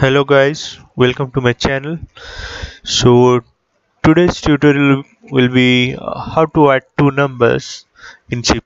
Hello guys, welcome to my channel. So today's tutorial will be how to add two numbers in C++.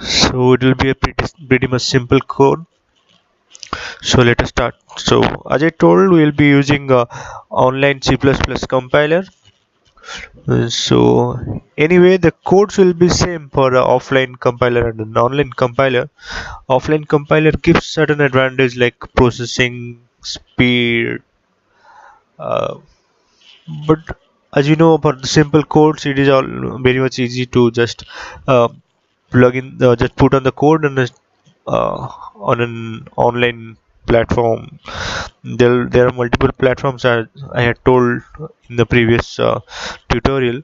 So it will be a pretty much simple code. So let us start. So as I told, we will be using online C++ compiler. So anyway, the codes will be same for offline compiler and an online compiler. Offline compiler gives certain advantage like processing speed, uh, but as you know about the simple codes, it is all very much easy to just uh, plug in, just put on the code on an online platform. There are multiple platforms, as I had told in the previous tutorial.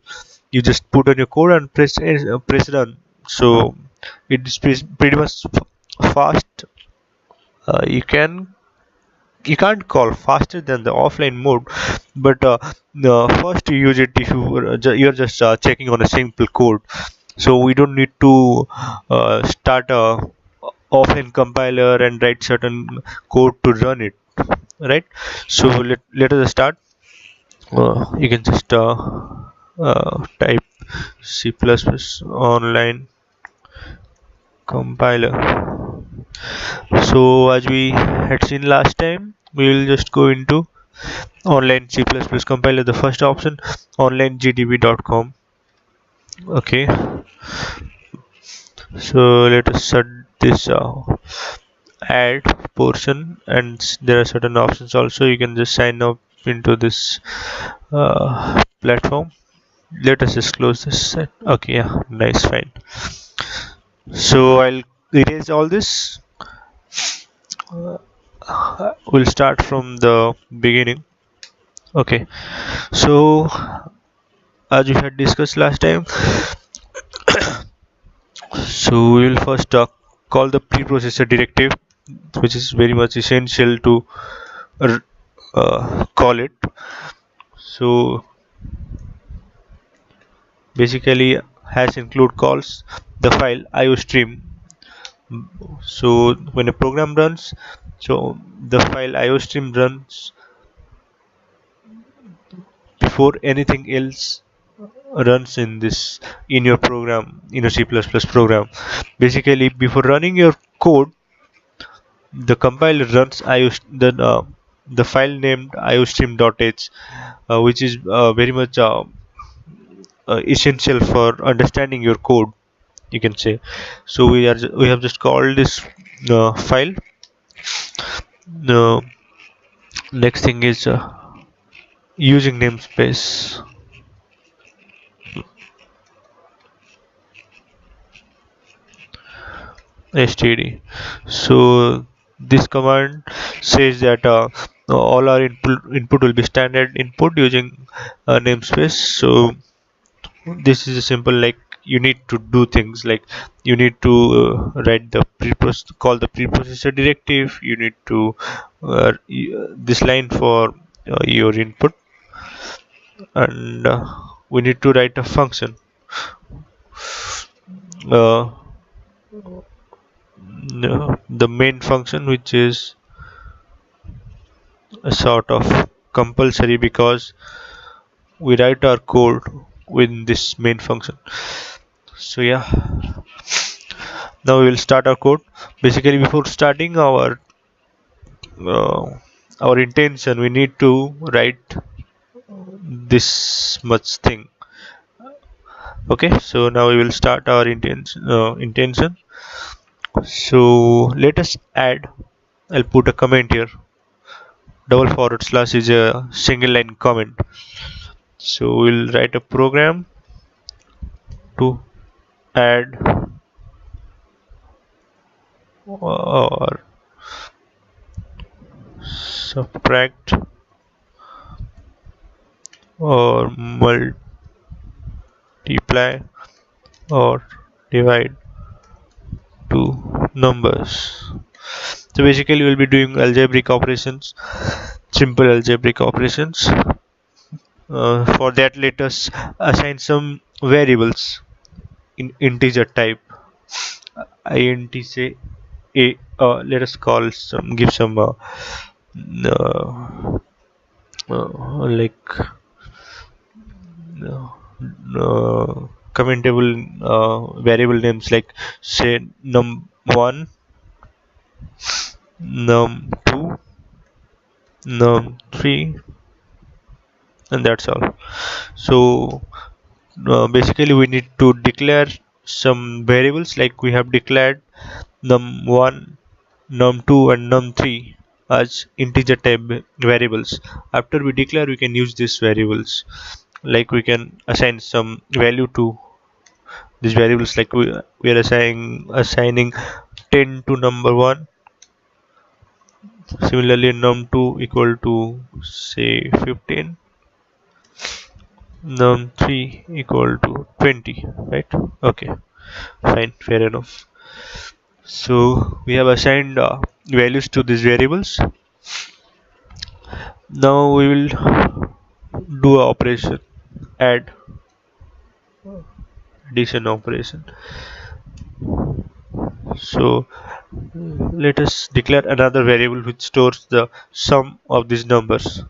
You just put on your code and press run. So it is pretty much fast. You can't call faster than the offline mode, but first you use it if you're just checking on a simple code. So we don't need to start a offline compiler and write certain code to run it, right? So let us start. You can just type C++ online compiler. So as we had seen last time, we will just go into online C++ compiler. The first option, onlinegdb.com. Okay, so let us set this add portion, and there are certain options also. You can just sign up into this platform. Let us just close this. Okay, yeah, nice, fine. So I'll erase all this. We'll start from the beginning. Okay, so as we had discussed last time, so we will first call the preprocessor directive, which is very much essential to call it. So basically, hash include calls the file iostream. So when a program runs, so the file iostream runs before anything else runs in your program, in a C++ program. Basically, before running your code, the compiler runs the file named iostream.h, which is very much essential for understanding your code, you can say. So we have just called this file. The next thing is using namespace std. So this command says that all our input will be standard input using namespace. So this is a simple, like, you need to do things like you need to write the call the preprocessor directive. You need to this line for your input, and we need to write a function, uh, the main function, which is a sort of compulsory because we write our code with this main function. So yeah, now we will start our code. Basically, before starting uh, our intention, we need to write this much thing. Okay, so now we will start our intention. So let us add, I'll put a comment here. // is a single line comment. So we'll write a program to add or subtract or multiply or divide two numbers. So basically we'll be doing algebraic operations, simple algebraic operations. For that, let us assign some variables in integer type. Int, say a let us call some give some uh, like commentable variable names, like say num1, num2, num3, and that's all. So basically we need to declare some variables, like we have declared num1, num2 and num3 as integer type variables. After we declare, we can use these variables, like we can assign some value to these variables, like we are assigning 10 to number 1. Similarly, num2 equal to say 15, num3 equal to 20, right? Okay, fine, fair enough. So we have assigned values to these variables. Now we will do a operation, add, addition operation. So let us declare another variable which stores the sum of these numbers.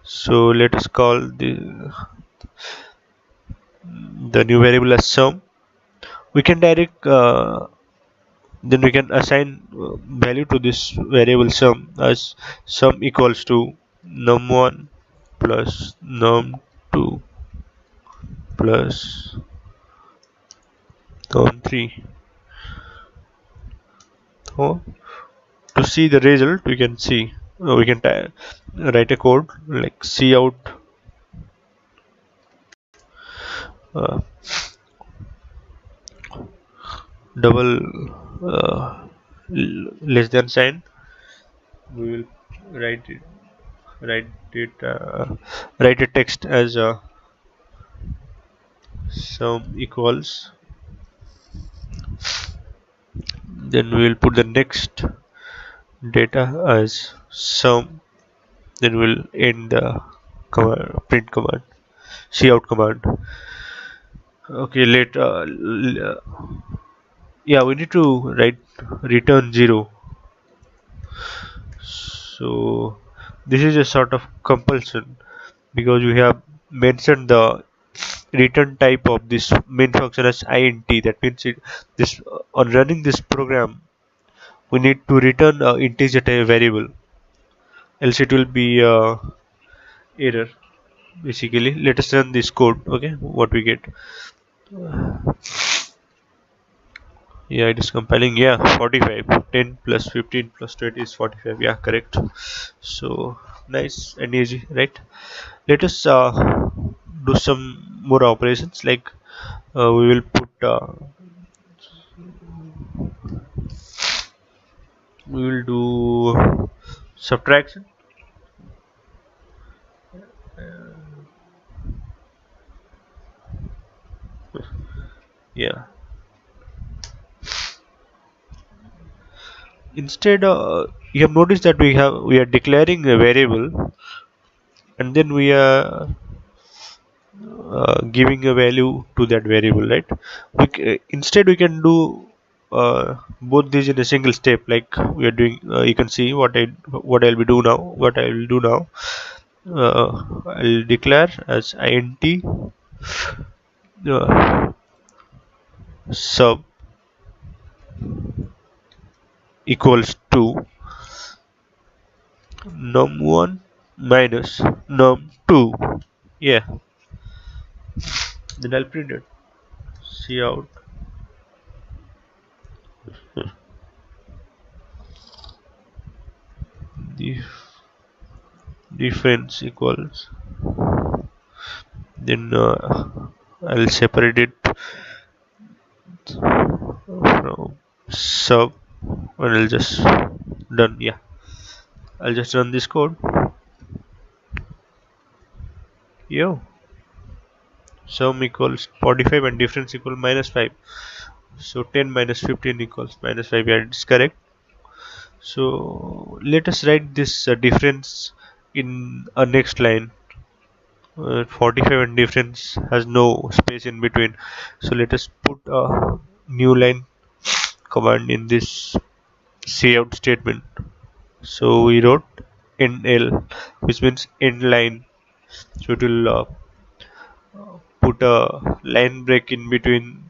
So let us call the new variable as sum. We can direct then we can assign value to this variable sum as sum equals to num1 plus num2 plus num3. Oh, to see the result, we can see we can write a code like cout uh, double less than sign. We will write it write it write a text as sum equals, then we will put the next data as sum, then we'll end the print command, cout command. Okay, yeah, we need to write return 0. So this is a sort of compulsion, because we have mentioned the return type of this main function as int. That means this on running this program, we need to return a integer type variable, else it will be error. Basically, let us run this code. Okay, what we get? Yeah, it is compiling. Yeah, 45. 10 plus 15 plus 20 is 45. Yeah, correct. So nice and easy, right? Let us do some more operations, like we will put we will do subtraction. Yeah, instead you have noticed that we are declaring a variable, and then we are giving a value to that variable, right? Instead we can do both these in a single step, like we are doing. You can see what I'll be do now. What I will do now, I'll declare as int uh, sub equals to num1 minus num2. Yeah, then I'll print it. Cout the difference equals, then I'll separate it from sub, and I'll just done. Yeah, I'll just run this code. Yo, sum equals 45 and difference equal minus 5. So 10 minus 15 equals minus 5. Yeah, it's correct. So let us write this difference in a next line. 45 and difference has no space in between. So let us put a new line command in this cout statement. So we wrote end L, which means end line. So it will put a line break in between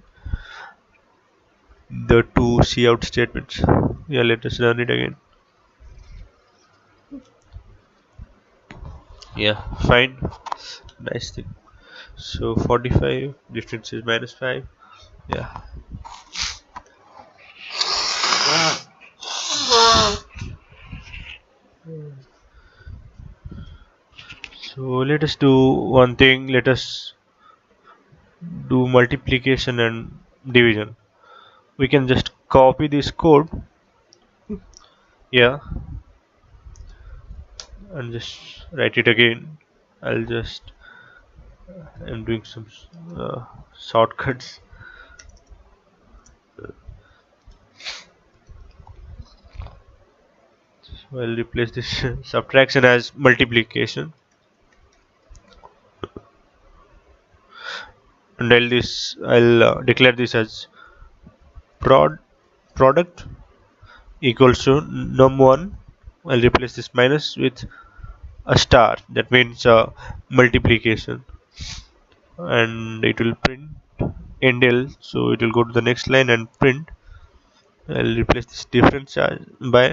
the two cout statements. Yeah, let us run it again. Yeah, fine. Nice thing. So 45 distance is -5. Yeah. So let us do one thing. Let us do multiplication and division. We can just copy this code. Yeah, and just write it again. I'll just I'm doing some uh, shortcuts. So I'll replace this subtraction as multiplication, and I'll declare this as prod product equals to num1. I'll replace this minus with a star. That means multiplication, and it will print end L. So it will go to the next line and print. I'll replace this difference by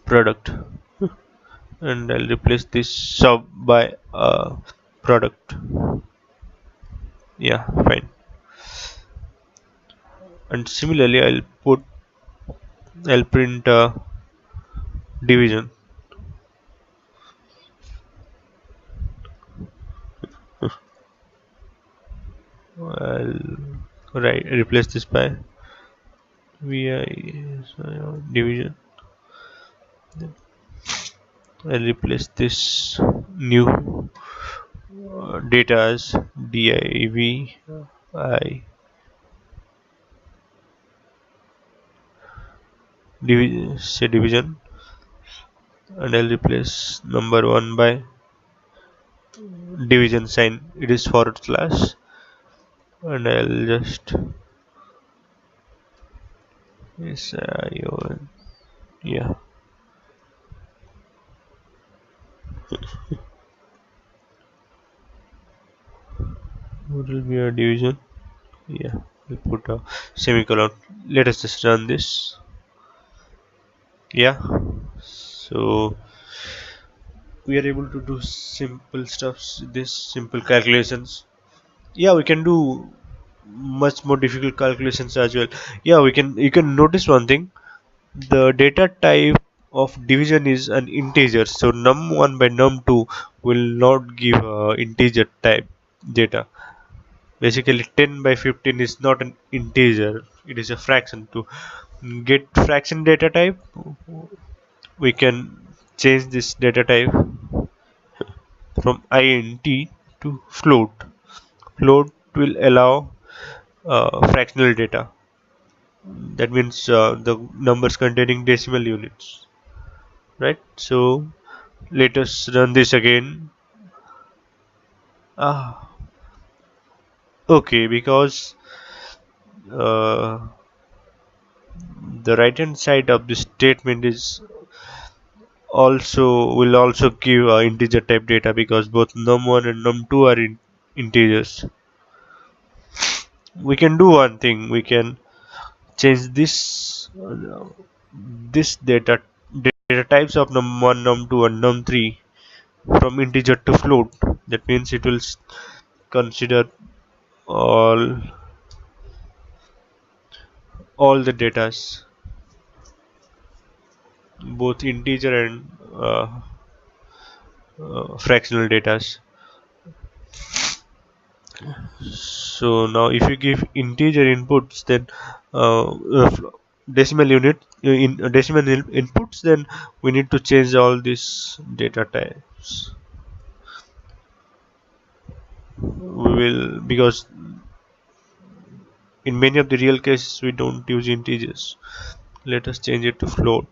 product, and I'll replace this sub by product. Yeah, fine. And similarly, I'll print division. I'll replace this by vi division. I'll replace this new data as div I say division, and I'll replace number one by division sign. It is forward slash, and I'll just yes, yeah. What will be a division? Yeah, we'll put a semicolon. Let us just run this. Yeah, so we are able to do simple stuffs, this simple calculations. Yeah, we can do much more difficult calculations as well. Yeah, you can notice one thing. The data type of division is an integer, so num1 by num2 will not give integer type data. Basically 10 by 15 is not an integer, it is a fraction. To get fraction data type, we can change this data type from int to float. Float will allow fractional data. That means the numbers containing decimal units, right? So let us run this again. Ah, okay, because uh, the right hand side of the statement is will also give integer type data, because both num1 and num2 are integers. We can do one thing. We can change this data types of num1, num2, and num3 from integer to float. That means it will consider all the datas, both integer and fractional datas. So now if you give integer inputs, then decimal unit in decimal inputs, then we need to change all these data types. We will, because in many of the real cases we don't use integers. Let us change it to float.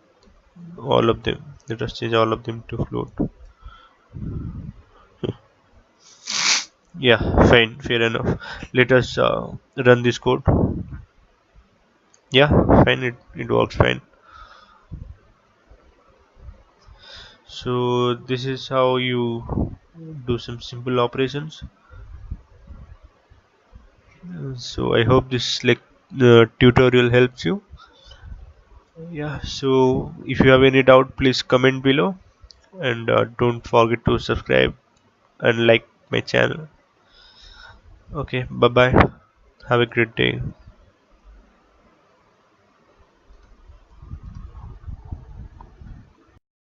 All of them. Let us change all of them to float. Yeah, fine, fair enough. Let us run this code. Yeah, fine. It works fine. So this is how you do some simple operations. So I hope this like the tutorial helps you. Yeah. So if you have any doubt, please comment below, and don't forget to subscribe and like my channel. Okay. Bye bye. Have a great day.